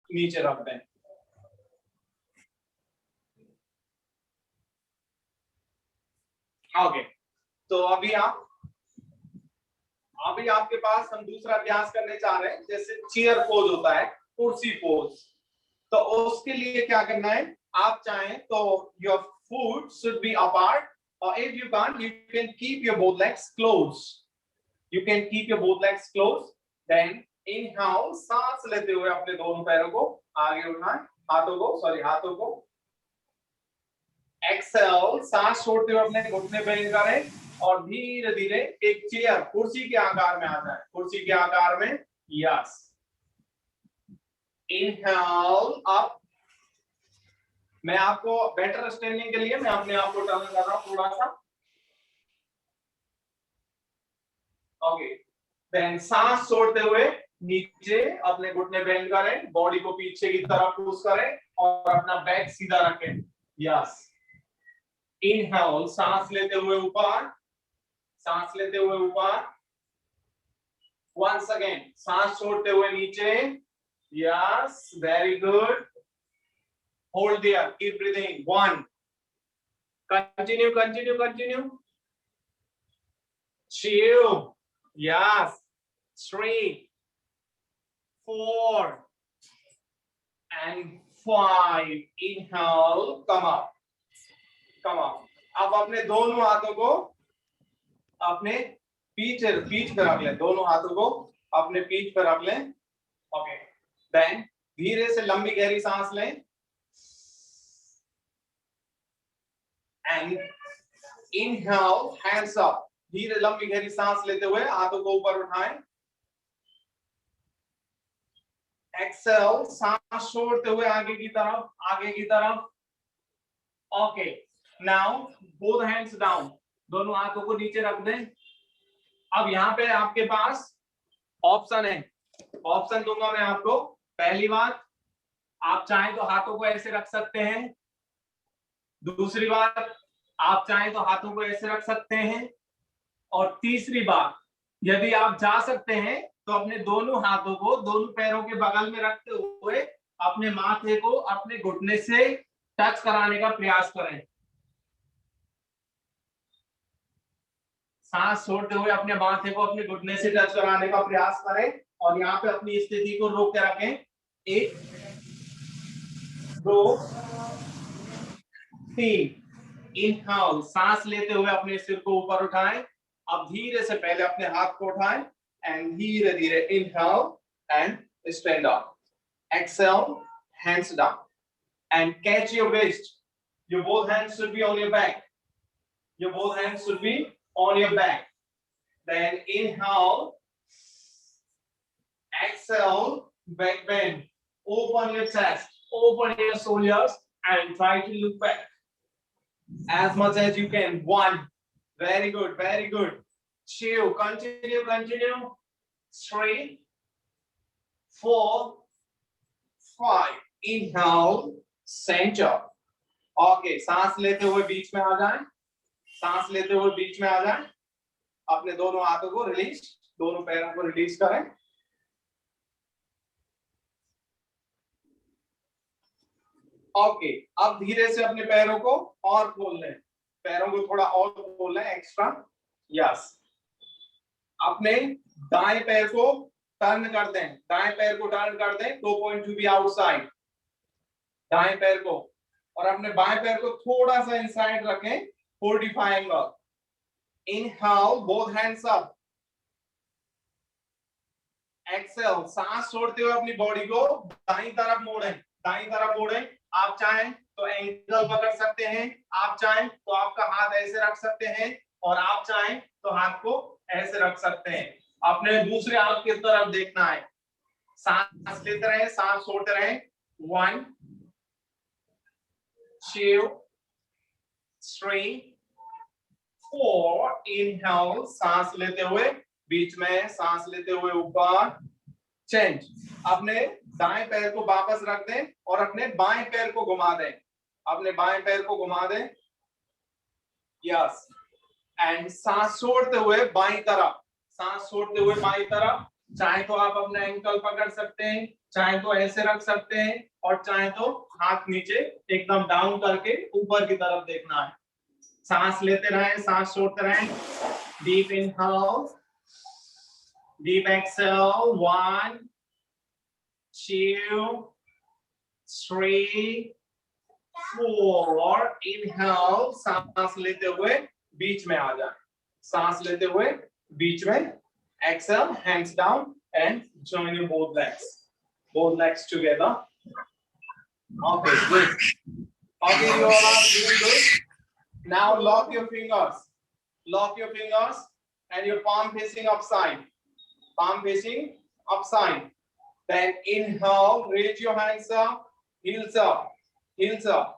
नीचे रख दें। ओके, तो अभी आपके पास हम दूसरा अभ्यास करने जा रहे हैं, जैसे चेयर पोज होता है, कुर्सी पोज। तो उसके लिए क्या करना है, आप चाहें तो your foot should be apart, और if you can't you can keep your both legs close. You can keep your both legs close. Then inhale, सांस लेते हुए अपने दोनों पैरों को आगे उठाएं, हाथों को। एक्सेल, सांस छोड़ते हुए अपने घुटने बेंड करें और धीरे धीरे एक चेयर, कुर्सी के आकार में आ जाए, कुर्सी के आकार में। Yes, inhale up. मैं आपको बेटर स्टैंडिंग के लिए मैं अपने आप को टर्न कर रहा हूं थोड़ा सा। ओके, देन सांस छोड़ते हुए नीचे अपने घुटने बेंड करें, बॉडी को पीछे की तरफ पुश करें और अपना बैक सीधा रखें। यस, इनहेल, सांस लेते हुए ऊपर, सांस लेते हुए ऊपर। वंस अगेन, सांस छोड़ते हुए नीचे। Yes, very good. Hold their, keep breathing. 1, continue continue continue. 2, yes, 3, 4 and 5. Inhale, come up, come up. अब अपने दोनों हाथों को अपने पीठ पे रख लें, दोनों हाथों को अपने पीठ पे रख लें। ओके, देन धीरे से लंबी गहरी सांस लें एंड इनहेल, हैंड्स अप। धीरे लंबी गहरी सांस लेते हुए हाथों को ऊपर उठाएं। एक्सेल, सांस छोड़ते हुए आगे की तरफ। Okay, now both hands down, दोनों हाथों को नीचे रख दें। अब यहाँ पे आपके पास ऑप्शन है, ऑप्शन दूंगा मैं आपको। पहली बात, आप चाहें तो हाथों को ऐसे रख सकते हैं। दूसरी बात, आप चाहें तो हाथों को ऐसे रख सकते हैं। और तीसरी बात, यदि आप जा सकते हैं तो अपने दोनों हाथों को दोनों पैरों के बगल में रखते हुए अपने माथे को अपने घुटने से टच कराने का प्रयास करें। सांस छोड़ते हुए अपने माथे को अपने घुटने से टच कराने का प्रयास करें और यहाँ पे अपनी स्थिति को रोक के रखें। 1, 2, 3। इनहेल, सांस लेते हुए अपने सिर को ऊपर उठाएं। अब धीरे से पहले अपने हाथ को उठाएं एंड धीरे धीरे inhale and stand up. Exhale, hands down and catch your waist. Your both hands should be on your back. Your both hands should be on your back. Then inhale, exhale, back bend. Open your chest, open your shoulders and try to look back as much as you can. 1, very good, very good. 2, continue. 3, 4, 5. Inhale, center. Okay, सांस लेते हुए बीच में आ जाएं, सांस लेते हुए बीच में आ जाएं। अपने दोनों हाथों को रिलीज, दोनों पैरों को रिलीज करें। ओके, अब धीरे से अपने पैरों को और खोल लें, पैरों को थोड़ा और खोल लें एक्स्ट्रा। यस, अपने दाएं पैर को टर्न कर दें, दाएं पैर को टर्न कर दें, 2 पॉइंट टू बी आउटसाइड, दाएं पैर को, और अपने बाएं पैर को थोड़ा सा इनसाइड रखें, 45 angle. Inhale, both hands up. Exhale, सांस छोड़ते हुए अपनी बॉडी को दाईं तरफ मोड़ें, आप चाहें तो एंगल पकड़ सकते हैं, आप चाहें तो आपका हाथ ऐसे रख सकते हैं और आप चाहें तो हाथ को ऐसे रख सकते हैं। अपने दूसरे हाथ की तरफ देखना है। सांस लेते रहें, सांस छोड़ते रहें। 1, 2, 3, 4। इनहेल, सांस लेते हुए बीच में, सांस लेते हुए ऊपर। चेंज, अपने दाएं पैर को वापस रख दें और अपने बाएं पैर को घुमा दें, अपने बाएं पैर को घुमा दें। यस, एंड सांस छोड़ते हुए बाईं तरफ, सांस छोड़ते हुए बाईं तरफ। चाहे तो आप अपना एंकल पकड़ सकते हैं चाहे तो ऐसे रख सकते हैं और चाहे तो हाथ नीचे एकदम डाउन करके ऊपर की तरफ देखना है। सांस लेते रहें, सांस छोड़ते रहें। Deep inhale, deep exhale. 1 2 3 4। Inhale, सांस लेते हुए बीच में आ जाए, सांस लेते हुए बीच में। Exhale, hands down and join your both legs together. Okay, good. Okay, you all are doing good. Now lock your fingers. Lock your fingers and your palm facing upside. Palm facing upside. Then inhale, raise your hands up, heels up, heels up.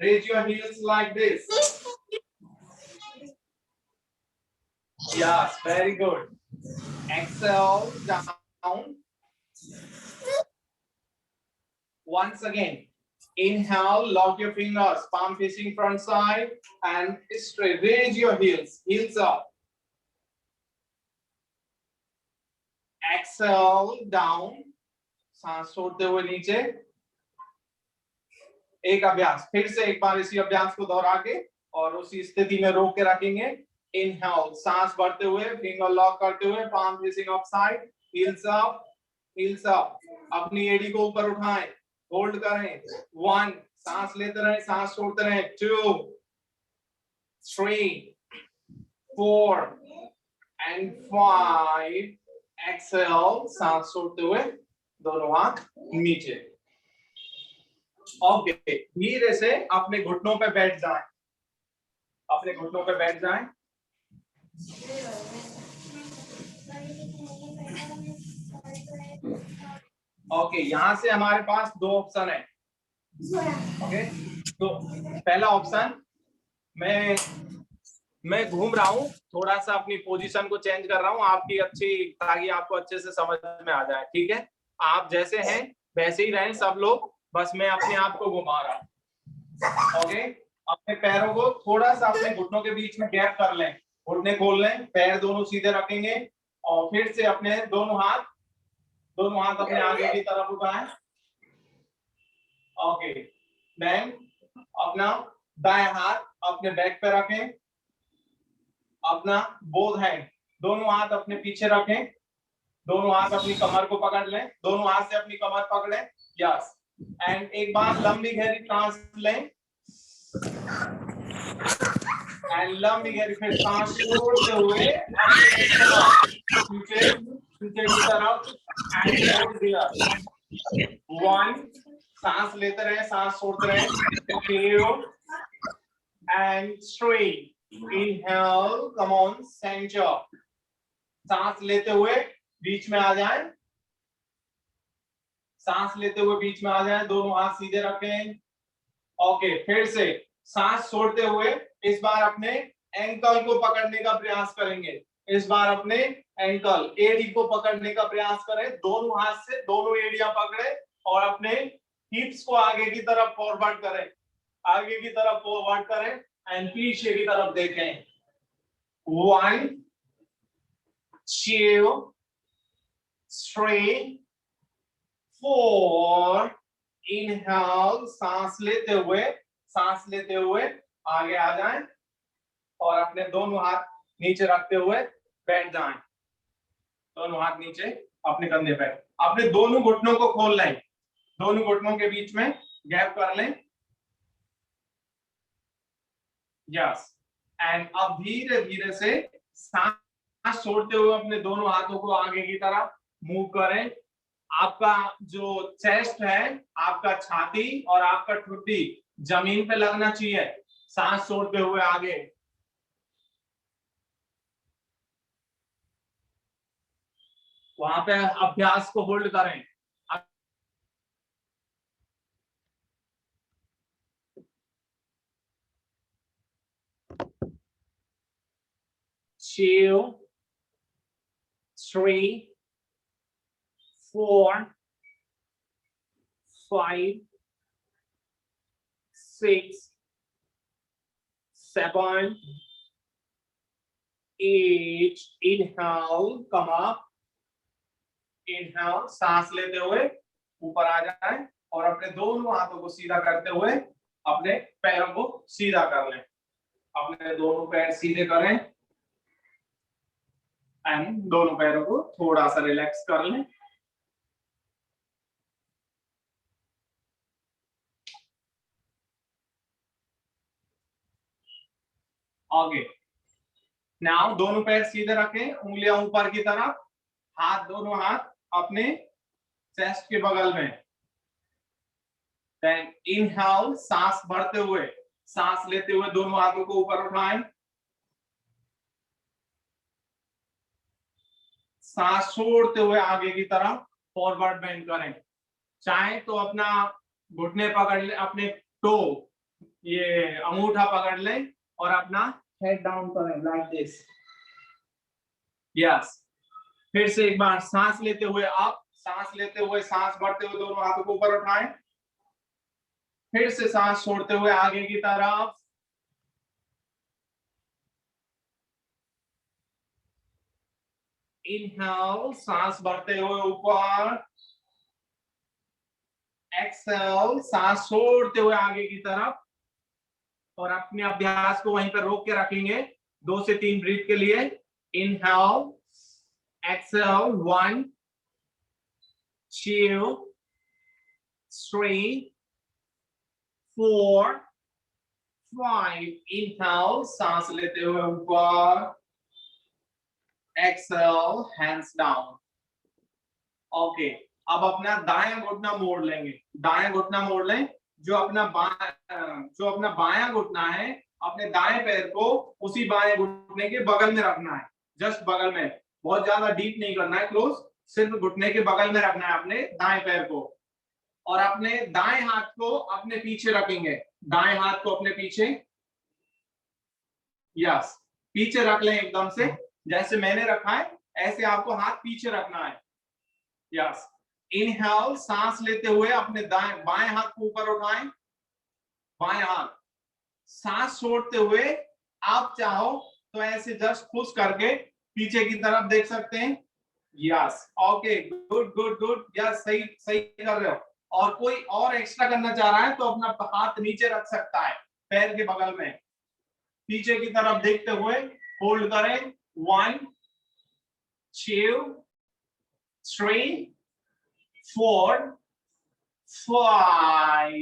Raise your heels like this. Yes, very good. Exhale, down. Once again, inhale, lock your fingers, palm facing front side and straight. Raise your heels, heels up. Exhale, down. सांस छोड़ते हुए नीचे। एक अभ्यास फिर से एक बार इसी अभ्यास को दोहरा के और उसी स्थिति में रोक के रखेंगे। इनहेल, सांस भरते हुए, फिंगर लॉक करते हुए, palm facing upside, heels up, heels up. अपनी एड़ी को ऊपर उठाएं, होल्ड करें। 1, सांस लेते रहें, सांस छोड़ते रहें। 2 3 4 and 5। एक्सेल, सांस छोड़ते हुए दोनों हाथ नीचे। ओके, धीरे से अपने घुटनों पे बैठ जाएं, अपने घुटनों पे बैठ जाएं। ओके, यहां से हमारे पास 2 ऑप्शन है। ओके, तो पहला ऑप्शन, मैं घूम रहा हूं, थोड़ा सा अपनी पोजीशन को चेंज कर रहा हूं आपकी अच्छी, ताकि आपको अच्छे से समझ में आ जाए। ठीक है, आप जैसे हैं वैसे ही रहें सब लोग, बस मैं अपने आप को घुमा रहा हूं। ओके, अपने पैरों को थोड़ा सा अपने घुटनों के बीच में गैप कर लें, घुटने खोल लें, पैर दोनों सीधे रखेंगे और फिर से अपने दोनों हाथ अपने आगे की तरफ उठाएं। ओके, देन अपना दायां हाथ अपने बैक पे रखें, अपना बोथ हैंड, दोनों हाथ अपने पीछे रखें, दोनों हाथ अपनी कमर को पकड़ लें, दोनों हाथ से अपनी कमर पकड़ें। यस, एंड एक बार लंबी गहरी सांस लें एंड लंबी गहरी फिर सांस छोड़ते हुए पीछे की तरफ एंड होल्ड हियर। 1, सांस लेते रहे, सांस छोड़ते रहे। 2 and 3। Inhale, come on, center। सांस लेते हुए बीच में आ जाएं, सांस लेते हुए बीच में आ जाएं, दोनों हाथ सीधे रखें। ओके, फिर से सांस छोड़ते हुए इस बार अपने एंकल को पकड़ने का प्रयास करेंगे। इस बार अपने एंकल, एड़ी को पकड़ने का प्रयास करें, दोनों हाथ से दोनों एड़ियां पकड़े और अपने हिप्स को आगे की तरफ फॉरवर्ड करें, आगे की तरफ फॉरवर्ड करें एंड पीछे की तरफ देखें। 1 2 3 4। इनहेल, सांस लेते हुए आगे आ जाएं और अपने दोनों हाथ नीचे रखते हुए बैठ जाएं, दोनों हाथ नीचे अपने कंधे पे। अपने दोनों घुटनों को खोल लें, दोनों घुटनों के बीच में गैप कर लें। यस, एंड अब धीरे धीरे से सांस छोड़ते हुए अपने दोनों हाथों को आगे की तरफ मूव करें। आपका जो चेस्ट है, आपका छाती और आपका ठुड्डी जमीन पे लगना चाहिए सांस छोड़ते हुए आगे। वहां पे अभ्यास को होल्ड करें। 2 3 4 5 6 7 8। Inhale, come up। Inhale, सांस लेते हुए ऊपर आ जाए और अपने दोनों हाथों को सीधा करते हुए अपने पैरों को सीधा कर लें। अपने दोनों पैर सीधे करें एंड दोनों पैरों को थोड़ा सा रिलैक्स कर लें। आगे नाउ दोनों पैर सीधे रखें, उंगलियां ऊपर की तरफ, हाथ दोनों हाथ अपने चेस्ट के बगल में। देन इनहेल, सांस भरते हुए, सांस लेते हुए दोनों हाथों को ऊपर उठाएं। सांस छोड़ते हुए आगे की तरफ फॉरवर्ड बेंड करें। चाहे तो अपना घुटने पकड़ ले, अपने टो ये अंगूठा पकड़ लें और अपना हेड डाउन करें लाइक दिस। यस, फिर से एक बार सांस लेते हुए अप, सांस लेते हुए सांस भरते हुए दोनों हाथों को ऊपर उठाएं। फिर से सांस छोड़ते हुए आगे की तरफ। इनहेल, सांस भरते हुए ऊपर। एक्सहेल, सांस छोड़ते हुए आगे की तरफ। और अपने अभ्यास को वहीं पर रोक के रखेंगे 2 से 3 ब्रीथ के लिए। Inhale, exhale, 1 2 3 4 5। इनहेल, सांस लेते हुए ऊपर। Exhale, hands down. ओके, अब अपना दायां घुटना मोड़ लेंगे। दायां घुटना मोड़ लें। जो अपना बायां घुटना है, अपने दाएं पैर को उसी बाएं घुटने के बगल में रखना है। जस्ट बगल में, बहुत ज्यादा डीप नहीं करना है, क्लोज, सिर्फ घुटने के बगल में रखना है अपने दाएं पैर को। और अपने दाएं हाथ को अपने पीछे रखेंगे। दाएं हाथ को अपने पीछे, यस, पीछे रख लें एकदम से, जैसे मैंने रखा है ऐसे आपको हाथ पीछे रखना है। यस, इनहेल, सांस लेते हुए अपने बाएं हाथ को ऊपर उठाएं। बाएं हाथ, सांस छोड़ते हुए आप चाहो तो ऐसे जस्ट पुश करके पीछे की तरफ देख सकते हैं। Yes, okay, good good good, yes, सही सही कर रहे हो। और कोई और एक्स्ट्रा करना चाह रहा है तो अपना हाथ नीचे रख सकता है पैर के बगल में, पीछे की तरफ देखते हुए होल्ड करें। 1 2 3 4 5।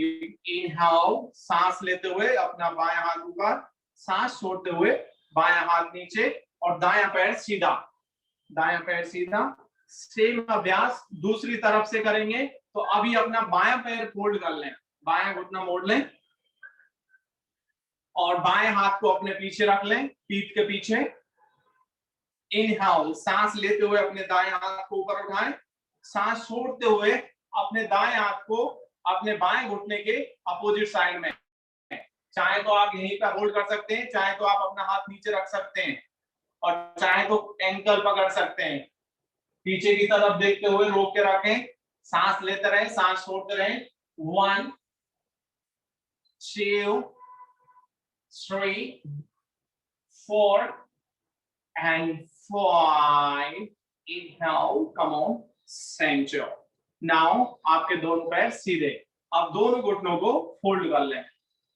इनहेल, सांस लेते हुए अपना बायां हाथ ऊपर, सांस छोड़ते हुए बायां हाथ नीचे और दायां पैर सीधा। दायां पैर सीधा। सेम अभ्यास दूसरी तरफ से करेंगे। तो अभी अपना बायां पैर फोल्ड कर लें, बायां घुटना मोड़ लें और बाएं हाथ को अपने पीछे रख लें, पीठ के पीछे। इनहेल, सांस लेते हुए अपने दाएं हाथ को ऊपर उठाएं। सांस छोड़ते हुए अपने दाएं हाथ को अपने बाएं घुटने के अपोजिट साइड में, चाहे तो आप यहीं पर होल्ड कर सकते हैं, चाहे तो आप अपना हाथ नीचे रख सकते हैं और चाहे तो एंकल पकड़ सकते हैं। पीछे की तरफ देखते हुए रोक के रखें, सांस लेते रहें, सांस छोड़ते रहें। 1 2 3 4 and 5। Inhale, come on, center। Now आपके दोनों पैर सीधे। अब दोनों घुटनों को फोल्ड कर लें,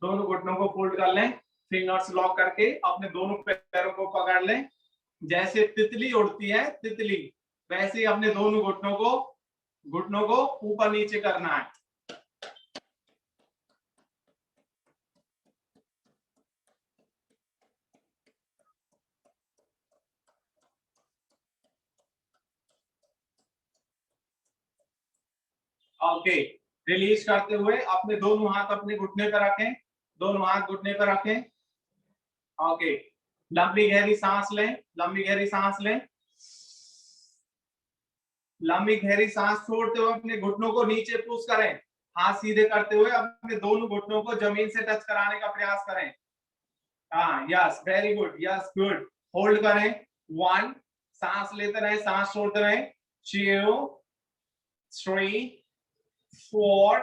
दोनों घुटनों को फोल्ड कर लें, फिंगर्स लॉक करके अपने दोनों पैरों को पकड़ लें। जैसे तितली उड़ती है, तितली, वैसे ही अपने दोनों घुटनों को ऊपर नीचे करना है। ओके, रिलीज करते हुए अपने दोनों हाथ अपने घुटने पर रखें, दोनों हाथ घुटने पर रखें। ओके, लंबी गहरी सांस लें, लंबी गहरी सांस लें। लंबी गहरी सांस छोड़ते हुए अपने घुटनों को नीचे पुश करें, हाथ सीधे करते हुए अपने दोनों घुटनों को जमीन से टच कराने का प्रयास करें। हाँ, yes, very good, yes, good. Hold करें। 1, सांस लेते रहे, सांस छोड़ते रहे। 2 3 4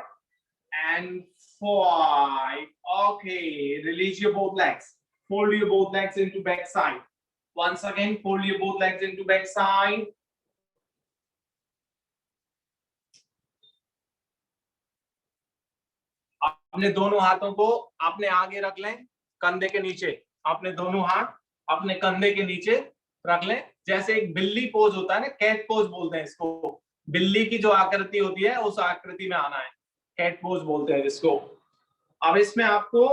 and 5। Okay, release your both legs. Fold your both legs into back side. Once again, fold your both legs into back side. अपने दोनों हाथों को अपने आगे रख लें, कंधे के नीचे। अपने दोनों हाथ अपने कंधे के नीचे रख लें, जैसे एक बिल्ली पोज होता है ना, कैट पोज बोलते हैं इसको। बिल्ली की जो आकृति होती है उस आकृति में आना है, कैट पोज बोलते हैं जिसको। अब इसमें आपको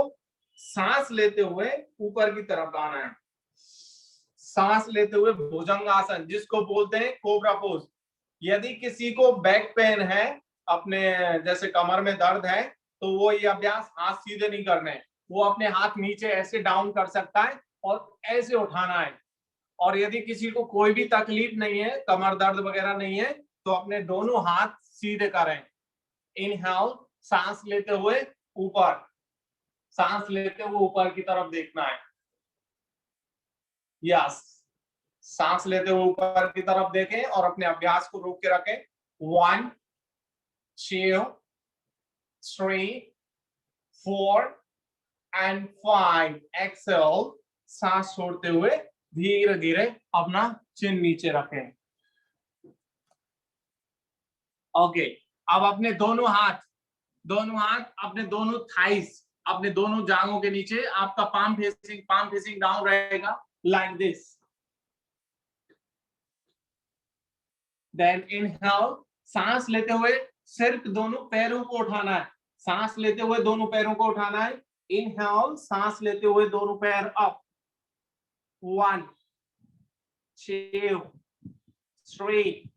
सांस लेते हुए ऊपर की तरफ आना है, सांस लेते हुए भुजंगासन जिसको बोलते हैं कोबरा पोज। यदि किसी को बैक पेन है, अपने जैसे कमर में दर्द है, तो वो ये अभ्यास हाथ सीधे नहीं करने, वो अपने हाथ नीचे ऐसे डाउन कर सकता है और ऐसे उठाना है। और यदि किसी को कोई भी तकलीफ नहीं है, कमर दर्द वगैरह नहीं है, तो अपने दोनों हाथ सीधे करें। इनहेल, सांस लेते हुए ऊपर, सांस लेते हुए ऊपर की तरफ देखना है। यस, सांस लेते हुए ऊपर की तरफ देखें और अपने अभ्यास को रोक के रखें। 1 2 3 4 and 5। एक्सेल, सांस छोड़ते हुए धीरे धीरे अपना चिन नीचे रखें। ओके, अब अपने दोनों हाथ अपने दोनों थाइस, अपने दोनों जांघों के नीचे, आपका पाम फेसिंग डाउन रहेगा, लाइक दिस। देन इनहेल, सांस लेते हुए सिर्फ दोनों पैरों को उठाना है, सांस लेते हुए दोनों पैरों को उठाना है। इनहेल, सांस लेते हुए दोनों पैर अप। 1 2 3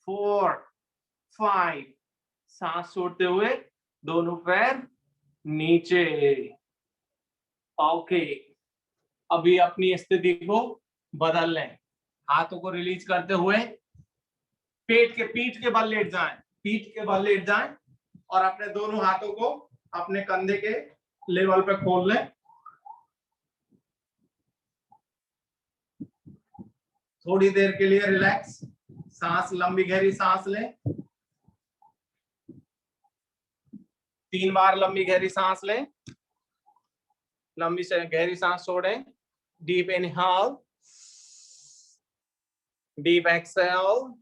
4 5। सांस छोड़ते हुए दोनों पैर नीचे। ओके, अभी अपनी स्थिति को बदल लें, हाथों को रिलीज करते हुए पीठ के बल लेट जाएं, पीठ के बल लेट जाएं और अपने दोनों हाथों को अपने कंधे के लेवल पे खोल लें। थोड़ी देर के लिए रिलैक्स, सांस लंबी गहरी सांस लें, 3 बार लंबी गहरी सांस लें, लंबी से गहरी सांस छोड़ें। Deep inhale, deep exhale,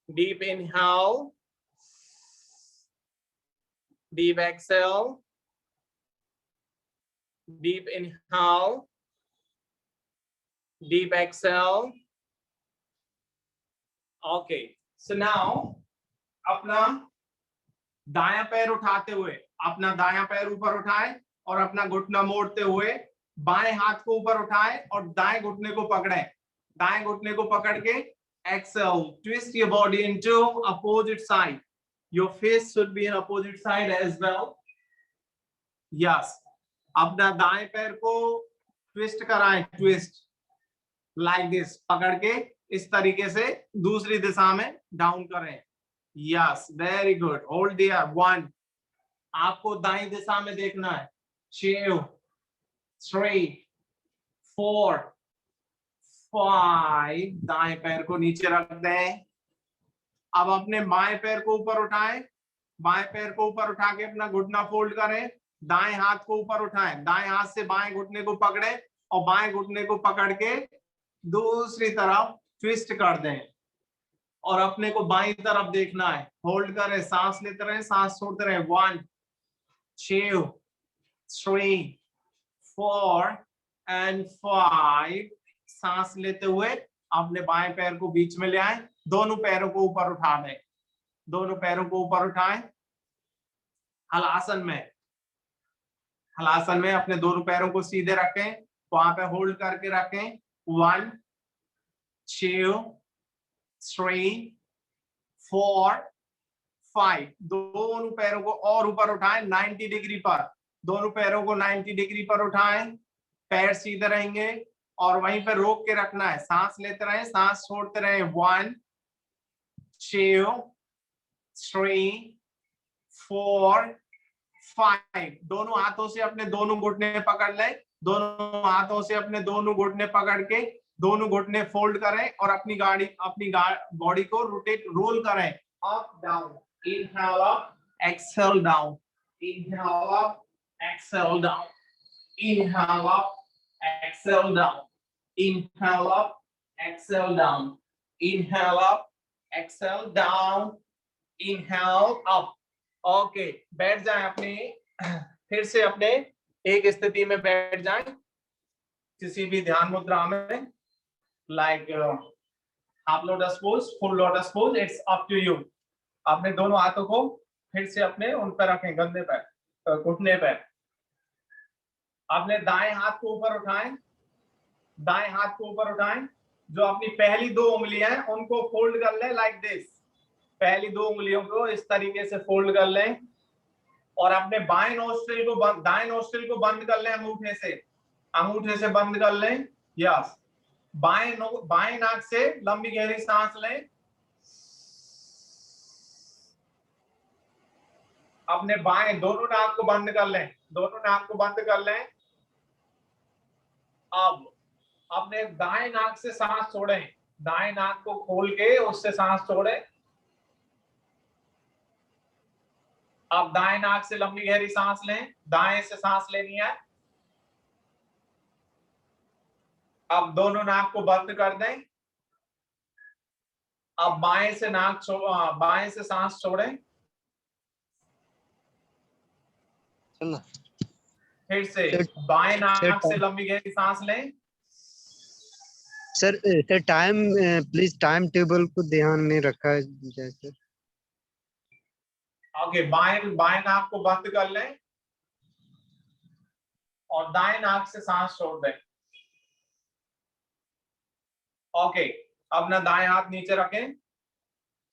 deep inhale, deep exhale, deep inhale, deep exhale. Okay, so now अपना दायां पैर उठाते हुए, अपना दायां पैर ऊपर उठाएं और अपना घुटना मोड़ते हुए बाएं हाथ को ऊपर उठाएं और दाएं घुटने को पकड़ें। दाएं घुटने को पकड़ के exhale, twist your body into opposite side. Your face should be in opposite side as well. Yes, अपना दाएं पैर को ट्विस्ट कराएं, ट्विस्ट लाइक दिस, पकड़ के इस तरीके से दूसरी दिशा में डाउन करें। Yes, very good, hold their. 1, आपको दाईं दिशा में देखना है। 2 3 4 5। दाएं पैर को नीचे रख दें। अब अपने बाएं पैर को ऊपर उठाएं, बाएं पैर को ऊपर उठा के अपना घुटना फोल्ड करें, दाएं हाथ को ऊपर उठाएं, दाएं हाथ से बाएं घुटने को पकड़ें और बाएं घुटने को पकड़ के दूसरी तरफ ट्विस्ट कर दें और अपने को बाईं तरफ देखना है। होल्ड करें, सांस लेते रहें, सांस छोड़ते रहें। 1 2 3 4 and 5। सांस लेते हुए अपने बाएं पैर को बीच में ले आए, दोनों पैरों को ऊपर उठा दें, दोनों पैरों को ऊपर उठाएं। हलासन में अपने दोनों पैरों को सीधे रखें, वहां पे होल्ड करके रखें। 1 2 3 4 5। दोनों पैरों को और ऊपर उठाएं 90 डिग्री पर, दोनों पैरों को 90 डिग्री पर उठाएं, पैर सीधे रहेंगे और वहीं पर रोक के रखना है। सांस लेते रहें, सांस छोड़ते रहें। 1 2 3 4 5। दोनों हाथों से अपने दोनों घुटने पकड़ लें, दोनों हाथों से अपने दोनों घुटने पकड़ के दोनों घुटने फोल्ड करें और अपनी बॉडी को रोल करें up down. Inhale up, exhale down, inhale up, exhale down, inhale up, exhale down, inhale up, exhale down, inhale up, exhale down, inhale up, okay, बैठ जाएं अपनी, फिर से अपने एक स्थिति में बैठ जाएं किसी भी ध्यान मुद्रा में, like half lotus pose, full lotus pose, it's up to you. अपने दोनों हाथों को फिर से अपने उन पर रखें, कंधे पर, घुटने पर। अपने दाएं हाथ को ऊपर उठाएं, दाएं हाथ को ऊपर उठाएं। जो अपनी पहली दो उंगलियां हैं उनको फोल्ड कर लें लाइक दिस। पहली दो उंगलियों को इस तरीके से फोल्ड कर लें और अपने बाएं नोस्ट्रिल को दाएं नोस्ट्रिल को बंद कर लें अंगूठे से, अंगूठे से बंद कर लें। यस, बाएं नाक से लंबी गहरी सांस लें। अपने बाएं दोनों नाक को बंद कर लें, दोनों नाक को बंद कर लें। अब अपने दाएं नाक से सांस छोड़ें, दाएं नाक को खोल के उससे सांस छोड़ें। अब दाएं नाक से लंबी गहरी सांस लें, दाएं से सांस लेनी है। अब दोनों नाक को बंद कर दें। अब बाएं से बाएं से सांस छोड़ें। फिर से बाएं नाक से लंबी गहरी सांस लें। Sir time please, time table को ध्यान में रखा है जैसे। ओके, बाएं नाक को बंद कर लें और दाएं नाक से सांस छोड़ दें। ओके, अब ना दाएं हाथ नीचे रखें।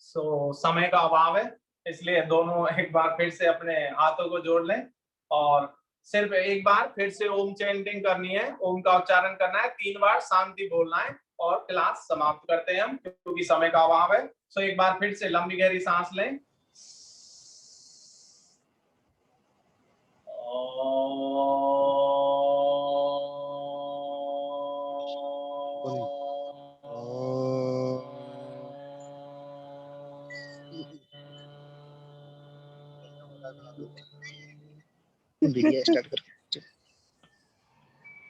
समय का अभाव है इसलिए दोनों एक बार फिर से अपने हाथों को जोड़ लें और सिर्फ एक बार फिर से ओम चैंटिंग करनी है, ओम का उच्चारण करना है 3 बार, शांति बोलना है और क्लास समाप्त करते हैं हम क्योंकि समय का अभाव है। सो एक बार फिर से लंबी गहरी सांस लें। स्टार्ट कर।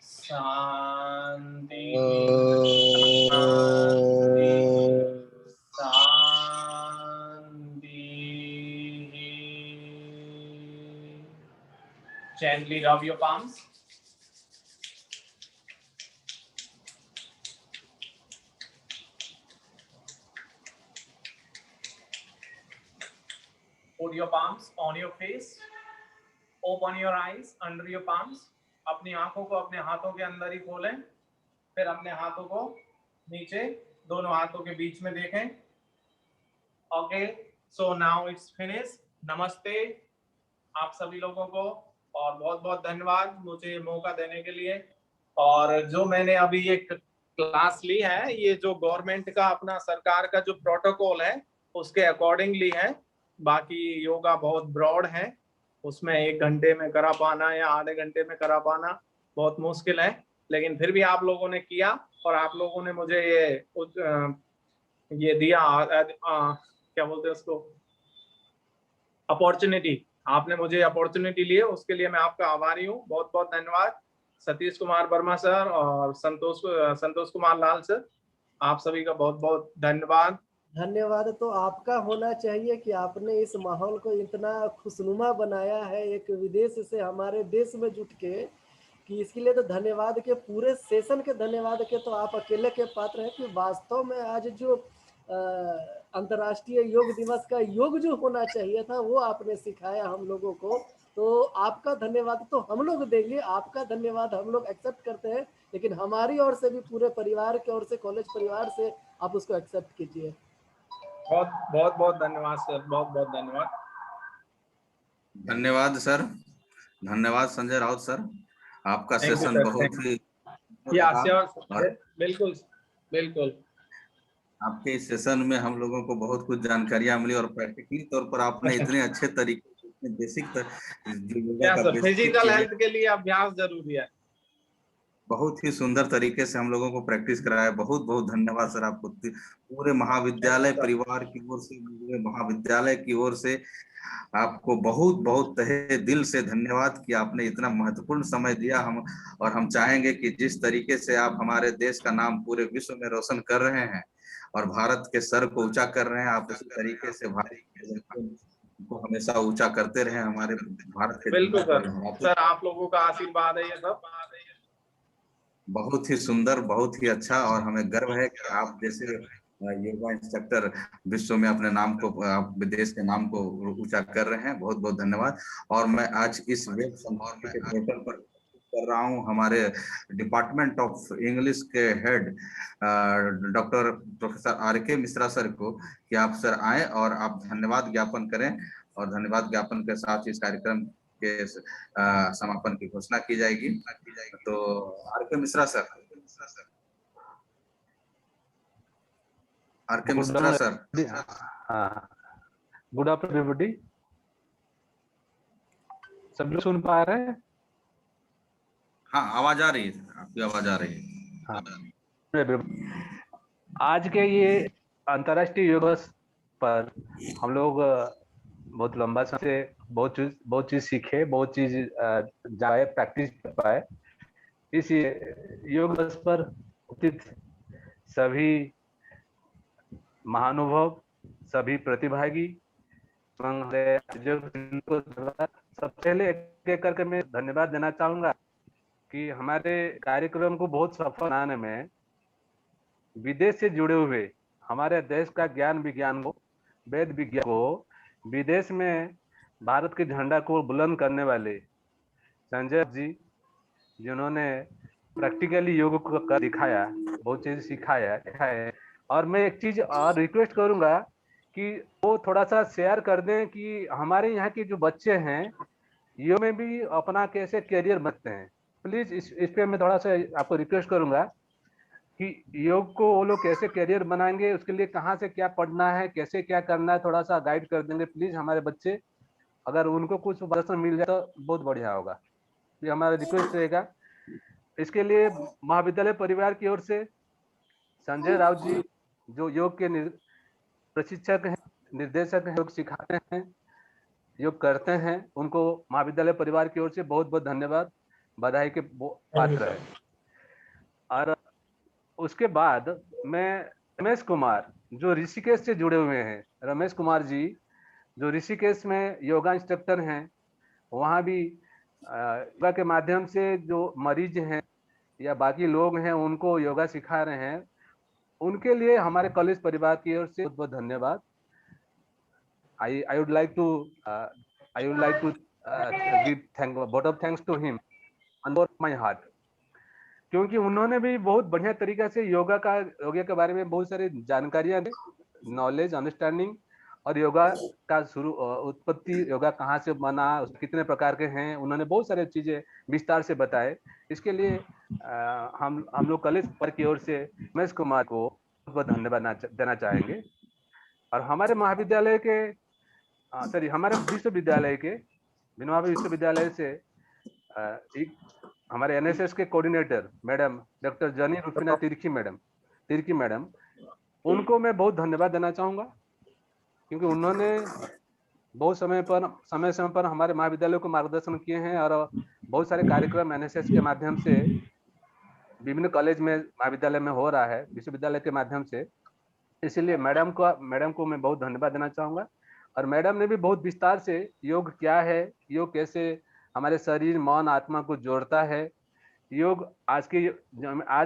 शांति Gently rub your palms. Put your palms on your face. Open your eyes under your palms. अपनी आंखों को अपने हाथों के अंदर ही खोलें, फिर अपने हाथों को नीचे दोनों हाथों के बीच में देखें। Okay, so now it's finish. नमस्ते आप सभी लोगों को और बहुत बहुत धन्यवाद मुझे मौका देने के लिए। और जो मैंने अभी ये क्लास ली है, ये जो गवर्नमेंट का अपना सरकार का जो प्रोटोकॉल है उसके अकॉर्डिंगली है। बाकी योगा बहुत ब्रॉड है, उसमें 1 घंटे में करा पाना या आधे घंटे में करा पाना बहुत मुश्किल है, लेकिन फिर भी आप लोगों ने किया और आप लोगों ने मुझे ये दिया, क्या बोलते हैं उसको, अपॉर्चुनिटी। आपने मुझे अपॉर्चुनिटी ली है, उसके लिए मैं आपका आभारी हूँ। बहुत बहुत धन्यवाद सतीश कुमार वर्मा सर और संतोष कुमार लाल सर, आप सभी का बहुत बहुत धन्यवाद। धन्यवाद तो आपका होना चाहिए कि आपने इस माहौल को इतना खुशनुमा बनाया है, एक विदेश से हमारे देश में जुट के, कि इसके लिए तो धन्यवाद के, पूरे सेशन के धन्यवाद के तो आप अकेले के पात्र हैं। कि वास्तव में आज जो अंतर्राष्ट्रीय योग दिवस का योग जो होना चाहिए था वो आपने सिखाया हम लोगों को, तो आपका धन्यवाद तो हम लोग देंगे, आपका धन्यवाद हम लोग एक्सेप्ट करते हैं, लेकिन हमारी ओर से भी, पूरे परिवार की ओर से, कॉलेज परिवार से आप उसको एक्सेप्ट कीजिए। बहुत बहुत धन्यवाद सर, बहुत बहुत धन्यवाद। धन्यवाद सर, धन्यवाद संजय राउत सर, आपका सेशन बहुत ही बिल्कुल बिल्कुल। आपके इस सेशन में हम लोगों को बहुत कुछ जानकारियां मिली और प्रैक्टिकली तौर पर आपने इतने अच्छे तरीके से बेसिक फिजिकल हेल्थ के लिए अभ्यास जरूरी है, बहुत ही सुंदर तरीके से हम लोगों को प्रैक्टिस कराया। बहुत बहुत धन्यवाद सर आपको, पूरे महाविद्यालय परिवार की ओर से, पूरे महाविद्यालय की ओर से आपको बहुत बहुत तहे दिल से धन्यवाद कि आपने इतना महत्वपूर्ण समय दिया। हम चाहेंगे कि जिस तरीके से आप हमारे देश का नाम पूरे विश्व में रोशन कर रहे हैं और भारत के सर को ऊंचा कर रहे हैं, आप उसी तरीके से भारत को हमेशा ऊंचा करते रहे हमारे भारत के बिल्कुल झंडा को सर। लहराते। सर आप लोगों का आशीर्वाद है ये सब। बहुत ही सुंदर, बहुत ही अच्छा, और हमें गर्व है कि आप जैसे योगा इंस्ट्रक्टर विश्व में अपने नाम को, आप देश के नाम को ऊंचा कर रहे हैं। बहुत बहुत धन्यवाद। और मैं आज इस वेब संस्कृति के पोर्टल पर कर रहा हूं हमारे डिपार्टमेंट ऑफ इंग्लिश के head doctor professor R.K. Mishra sir को, कि आप सर आए और आप धन्यवाद ज्ञापन करें, और धन्यवाद ज्ञापन के साथ इस कार्यक्रम के समापन की घोषणा की जाएगी। तो R.K. Mishra sir, R.K. Mishra sir. Good afternoon everybody. सब लोग सुन पा रहे हैं? हाँ, आवाज आ रही है, आपकी आवाज आ रही है। हाँ। आज के ये अंतर्राष्ट्रीय योग दिवस पर हम लोग बहुत लंबा समय से बहुत चीज सीखे, बहुत चीज जाए, प्रैक्टिस कर पाए। इस योग दिवस पर उपस्थित सभी महानुभव, सभी प्रतिभागी, सबसे पहले एक करके मैं धन्यवाद देना चाहूंगा कि हमारे कार्यक्रम को बहुत सफल बनाने में विदेश से जुड़े हुए हमारे देश का ज्ञान विज्ञान को, वेद विज्ञान को विदेश में भारत के झंडा को बुलंद करने वाले संजय जी, जिन्होंने प्रैक्टिकली योग को कर दिखाया, बहुत चीज सिखाया है। और मैं एक चीज और रिक्वेस्ट करूंगा कि वो थोड़ा सा शेयर कर दें कि हमारे यहाँ के जो बच्चे हैं योग में भी अपना कैसे करियर बनते हैं। प्लीज इस पे मैं थोड़ा सा आपको रिक्वेस्ट करूंगा कि योग को वो लोग कैसे करियर बनाएंगे, उसके लिए कहाँ से क्या पढ़ना है, कैसे क्या करना है, थोड़ा सा गाइड कर देंगे प्लीज हमारे बच्चे। अगर उनको कुछ मार्गदर्शन मिल जाए तो बहुत बढ़िया होगा, ये हमारा रिक्वेस्ट रहेगा। इसके लिए महाविद्यालय परिवार की ओर से संजय राउत जी, जो योग के प्रशिक्षक हैं, निर्देशक हैं, योग सिखाते हैं, योग करते हैं, उनको महाविद्यालय परिवार की ओर से बहुत बहुत धन्यवाद, बधाई के पात्र है। और उसके बाद मैं रमेश कुमार, जो ऋषिकेश से जुड़े हुए हैं, रमेश कुमार जी जो ऋषिकेश में योगा इंस्ट्रक्टर हैं, वहाँ भी योगा के माध्यम से जो मरीज हैं या बाकी लोग हैं उनको योगा सिखा रहे हैं, उनके लिए हमारे कॉलेज परिवार की ओर से बहुत बहुत धन्यवाद। I would like to give vote of thanks to him on both my heart, क्योंकि उन्होंने भी बहुत बढ़िया तरीका से योगा के बारे में बहुत सारी जानकारियां दी, नॉलेज, अंडरस्टैंडिंग, और योगा का उत्पत्ति, योगा कहाँ से बना, कितने प्रकार के हैं, उन्होंने बहुत सारी चीजें विस्तार से बताए। इसके लिए हम लोग कॉलेज पर की ओर से रमेश कुमार को बहुत धन्यवाद देना चाहेंगे। और हमारे महाविद्यालय के हमारे विश्वविद्यालय के विनोबा विश्वविद्यालय से एक हमारे एनएसएस के कोऑर्डिनेटर मैडम डॉक्टर जनी रुफिना तिर्की मैडम, उनको मैं बहुत धन्यवाद देना चाहूंगा, क्योंकि उन्होंने बहुत समय पर हमारे महाविद्यालय को मार्गदर्शन किए हैं और बहुत सारे कार्यक्रम एनएसएस के माध्यम से विभिन्न कॉलेज में, महाविद्यालय में हो रहा है विश्वविद्यालय के माध्यम से। इसीलिए मैडम को मैं बहुत धन्यवाद देना चाहूंगा। और मैडम ने भी बहुत विस्तार से योग क्या है, योग कैसे हमारे शरीर, मन, आत्मा को जोड़ता है, योग आज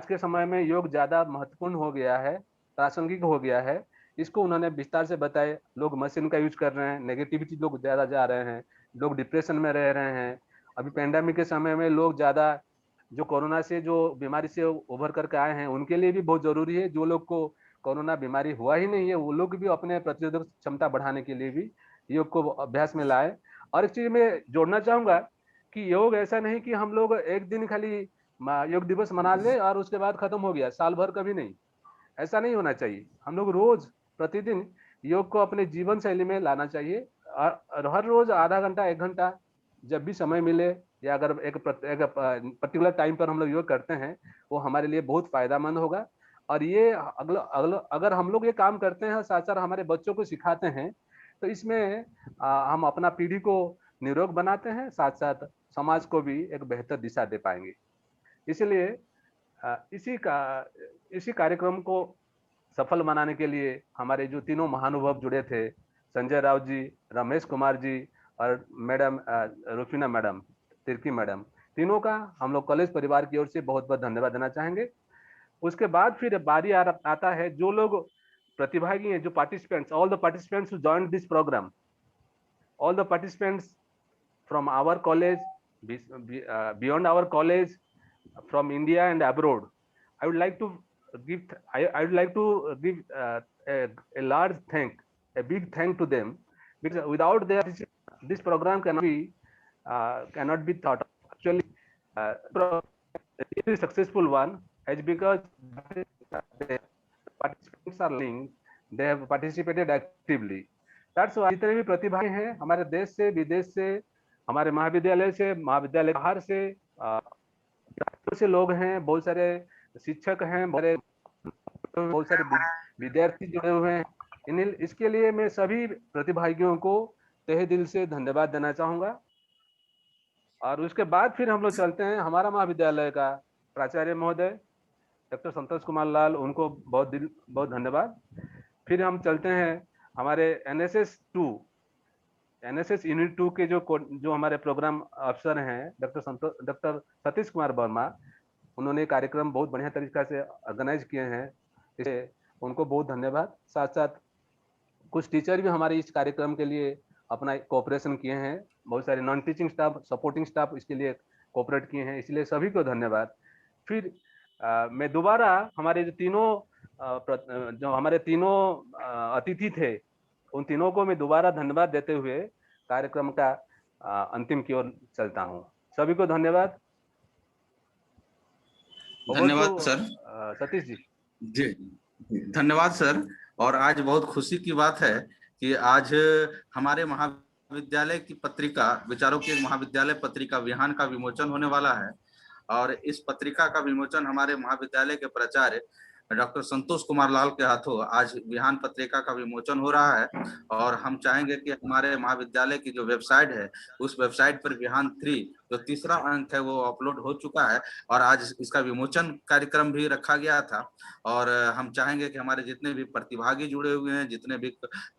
के समय में योग ज्यादा महत्वपूर्ण हो गया है, प्रासंगिक हो गया है, इसको उन्होंने विस्तार से बताया। लोग मशीन का यूज कर रहे हैं, नेगेटिविटी लोग ज्यादा जा रहे हैं, लोग डिप्रेशन में रह रहे हैं। अभी पेंडेमिक के समय में लोग ज्यादा जो कोरोना से, जो बीमारी से उभर करके आए हैं, उनके लिए भी बहुत जरूरी है। जो लोग को कोरोना बीमारी हुआ ही नहीं है, वो लोग भी अपने प्रतिरोधक क्षमता बढ़ाने के लिए भी योग को अभ्यास में लाए। और एक चीज मैं जोड़ना चाहूंगा कि योग ऐसा नहीं कि हम लोग एक दिन खाली योग दिवस मना ले और उसके बाद खत्म हो गया, साल भर कभी नहीं, ऐसा नहीं होना चाहिए। हम लोग रोज प्रतिदिन योग को अपने जीवन शैली में लाना चाहिए। और हर रोज आधा घंटा, 1 घंटा जब भी समय मिले, या अगर एक पर्टिकुलर टाइम पर हम लोग योग करते हैं, वो हमारे लिए बहुत फायदेमंद होगा। और ये अगर हम लोग ये काम करते हैं, साथ साथ हमारे बच्चों को सिखाते हैं, तो इसमें हम अपना पीढ़ी को निरोग बनाते हैं, साथ साथ समाज को भी एक बेहतर दिशा दे पाएंगे। इसलिए इसी कार्यक्रम को सफल बनाने के लिए हमारे जो तीनों महानुभव जुड़े थे, संजय राव जी, रमेश कुमार जी और मैडम रुफीना मैडम, तिर्की मैडम, तीनों का हम लोग कॉलेज परिवार की ओर से बहुत बहुत धन्यवाद देना चाहेंगे। उसके बाद फिर बारी आता है जो लोग प्रतिभागी हैं, जो participants, all the participants who joined this programme, all the participants from our college, beyond our college, from India and abroad. I would like to give a large thank, a big thank to them, because without their this program cannot be thought of. Actually, it is a successful one, as because the participants are linked, they have participated actively. That's why जितने भी प्रतिभागी हैं हमारे देश से, विदेश से, हमारे महाविद्यालय से, महाविद्यालय बाहर से लोग हैं, बहुत सारे शिक्षक हैं, बहुत सारे विद्यार्थी जुड़े हुए हैं। इसके लिए मैं सभी प्रतिभागियों को तहे दिल से धन्यवाद देना चाहूंगा। और उसके बाद फिर हम लोग चलते हैं हमारा महाविद्यालय का प्राचार्य महोदय डॉक्टर संतोष कुमार लाल, उनको बहुत धन्यवाद। फिर हम चलते हैं हमारे एनएसएस यूनिट 2 के जो हमारे प्रोग्राम अफसर हैं, डॉक्टर सतीश कुमार वर्मा, उन्होंने कार्यक्रम बहुत बढ़िया तरीके से ऑर्गेनाइज किए हैं, इसे उनको बहुत धन्यवाद। साथ साथ कुछ टीचर भी हमारे इस कार्यक्रम के लिए अपना कोऑपरेशन किए हैं, बहुत सारे non teaching staff, supporting staff इसके लिए कोऑपरेट किए हैं, इसलिए सभी को धन्यवाद। फिर मैं दोबारा हमारे जो हमारे तीनों अतिथि थे, उन तीनों को मैं दोबारा धन्यवाद देते हुए कार्यक्रम का अंतिम की ओर चलता हूं। सभी को धन्यवाद। धन्यवाद सर। सतीश जी। जी धन्यवाद सर। और आज बहुत खुशी की बात है कि आज हमारे महाविद्यालय की पत्रिका, विचारों की महाविद्यालय पत्रिका विहान का विमोचन होने वाला है। और इस पत्रिका का विमोचन हमारे महाविद्यालय के प्राचार्य डॉक्टर संतोष कुमार लाल के हाथों आज विहान पत्रिका का विमोचन हो रहा है। और हम चाहेंगे कि हमारे महाविद्यालय की जो वेबसाइट है, उस वेबसाइट पर विहान 3 जो तीसरा अंक है वो अपलोड हो चुका है और आज इसका विमोचन कार्यक्रम भी रखा गया था। और हम चाहेंगे कि हमारे जितने भी प्रतिभागी जुड़े हुए हैं, जितने भी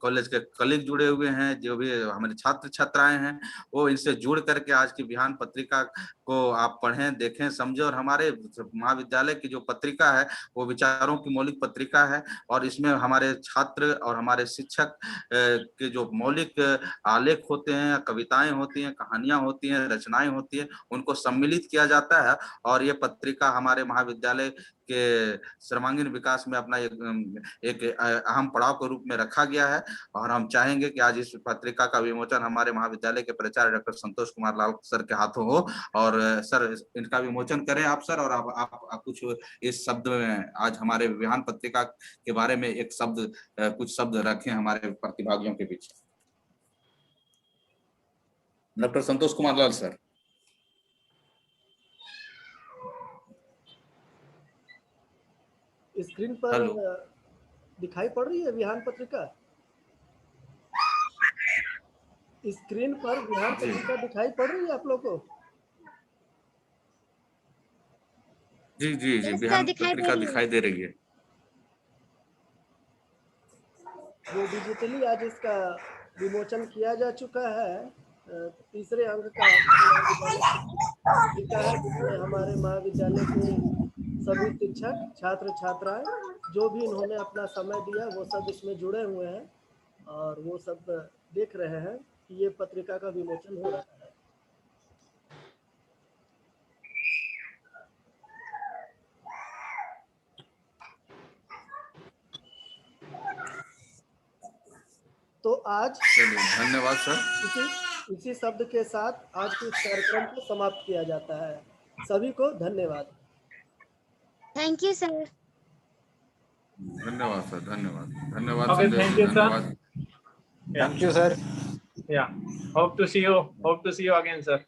कॉलेज के कलीग जुड़े हुए हैं, जो भी हमारे छात्र छात्राएं हैं, वो इनसे जुड़ करके आज की विहान पत्रिका को आप पढ़ें, देखें, समझें। और हमारे महाविद्यालय की जो पत्रिका है वो विचारों की मौलिक पत्रिका है और इसमें हमारे छात्र और हमारे शिक्षक के जो मौलिक आलेख होते हैं, कविताएं होती हैं, कहानियां होती हैं, रचनाएं होती हैं, उनको सम्मिलित किया जाता है। और ये पत्रिका हमारे महाविद्यालय के सर्वांगीण विकास में अपना एक अहम पड़ाव के रूप में रखा गया है। और हम चाहेंगे कि आज इस पत्रिका का विमोचन हमारे महाविद्यालय के प्राचार्य डॉक्टर संतोष कुमार लाल सर के हाथों हो। और सर इनका विमोचन करें आप सर। और आप कुछ इस शब्द में आज हमारे विहान पत्रिका के बारे में कुछ शब्द रखें हमारे प्रतिभागियों के बीच। Doctor Santosh Kumar Lal sir. Screen पर दिखाई पड़ रही है विहान पत्रिका? स्क्रीन पर विहान पत्रिका दिखाई पड़ रही है आप लोग को? जी जी जी, विहान पत्रिका दिखाई दे रही है। जो डिजिटली आज इसका विमोचन किया जा चुका है, तीसरे अंक का लिखा है, जिसमें हमारे महाविद्यालय के सभी शिक्षक, छात्र छात्राएं, जो भी इन्होंने अपना समय दिया, वो सब इसमें जुड़े हुए हैं और वो सब देख रहे हैं कि ये पत्रिका का विमोचन हो रहा है। तो आज धन्यवाद सर। इसी शब्द के साथ आज के इस कार्यक्रम को समाप्त किया जाता है। सभी को धन्यवाद। Thank you sir. धन्यवाद सर। धन्यवाद Okay, thank you, sir. Thank you sir. Yeah, hope to see you again, sir.